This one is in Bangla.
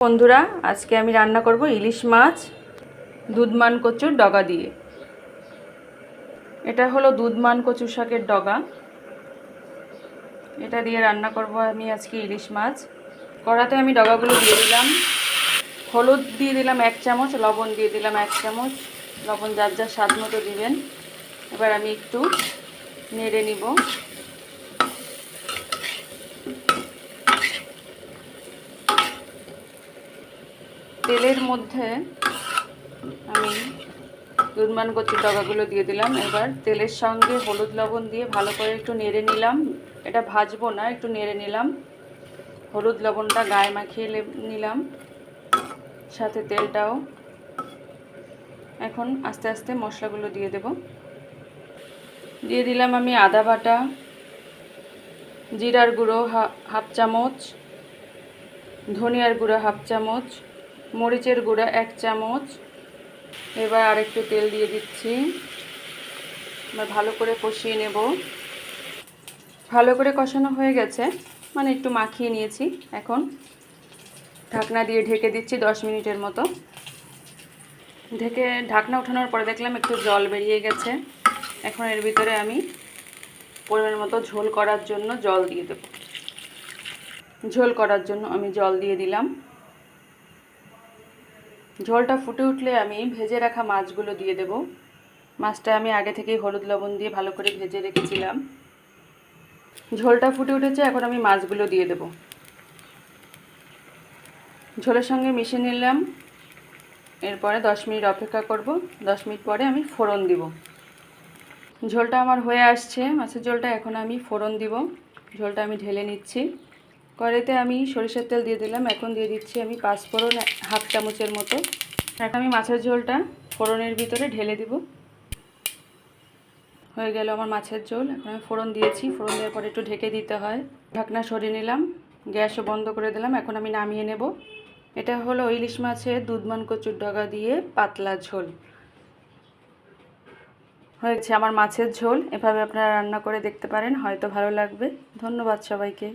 বন্ধুরা, আজকে আমি রান্না করব ইলিশ মাছ দুধমান কচুর ডগা দিয়ে। এটা হলো দুধমান কচু শাকের ডগা। এটা দিয়ে রান্না করব আমি আজকে ইলিশ মাছ। কড়াতে আমি ডগাগুলো দিয়ে দিলাম। হলুদ দিয়ে দিলাম 1 চামচ, লবণ দিয়ে দিলাম 1 চামচ। লবণ যার যার স্বাদ মতো দিবেন। এবার আমি একটু নেড়ে নিব। তেলের মধ্যে আমি দুধমান কচুর ডগাগুলো দিয়ে দিলাম। এবার তেলের সঙ্গে হলুদ লবণ দিয়ে ভালো করে একটু নেড়ে নিলাম। এটা ভাজবো না, একটু নেড়ে নিলাম। হলুদ লবণটা গায়ে মাখিয়ে নিলাম, সাথে তেলটাও। এখন আস্তে আস্তে মশলাগুলো দিয়ে দেব। দিয়ে দিলাম আমি আদা বাটা, জিরার গুঁড়ো হাফ চামচ, ধনিয়ার গুঁড়ো হাফ চামচ, মরিচের গুঁড়ো 1 চামচ। এবার আরেকটু তেল দিয়ে দিচ্ছি। এবার ভালো করে কষিয়ে নেব। ভালো করে কষানো হয়ে গেছে, মানে একটু মাখিয়ে নিয়েছি। এখন ঢাকনা দিয়ে ঢেকে দিচ্ছি 10 মিনিটের মতো। ঢাকনা ওঠানোর পরে দেখলাম একটু জল বেরিয়ে গেছে। এখন এর ভিতরে আমি পরিমাণ মতো ঝোল করার জন্য জল দিয়ে দেব। ঝোল করার জন্য আমি জল দিয়ে দিলাম। ঝোলটা ফুটে উঠলে আমি ভেজে রাখা মাছগুলো দিয়ে দেব। মাছটা আমি আগে থেকেই হলুদ লবণ দিয়ে ভালো করে ভেজে রেখেছিলাম। ঝোলটা ফুটে উঠেছে, এখন আমি মাছগুলো দিয়ে দেব। ঝোলের সঙ্গে মিশিয়ে নিলাম। এরপরে 10 মিনিট অপেক্ষা করব। 10 মিনিট পরে আমি ফোড়ন দিব। ঝোলটা আমার হয়ে আসছে, মাছের ঝোলটা। এখন আমি ফোড়ন দিব। ঝোলটা আমি ঢেলে নিচ্ছি। কড়াইতে আমি সরিষার তেল দিয়ে দিলাম। এখন দিয়ে দিচ্ছি আমি 5 ফোড়ন হাফ চামচের মতো। এখন আমি মাছের ঝোলটা ফোড়নের ভিতরে ঢেলে দিব। হয়ে গেল আমার মাছের ঝোল। এখন আমি ফোড়ন দিয়েছি। ফোড়ন দেওয়ার পরে একটু ঢেকে দিতে হয়। ঢাকনা সরিয়ে নিলাম, গ্যাসও বন্ধ করে দিলাম। এখন আমি নামিয়ে নেব। এটা হলো ইলিশ মাছের দুধমান কচুর ডগা দিয়ে পাতলা ঝোল। হয়েছে আমার মাছের ঝোল। এভাবে আপনারা রান্না করে দেখতে পারেন, হয়তো ভালো লাগবে। ধন্যবাদ সবাইকে।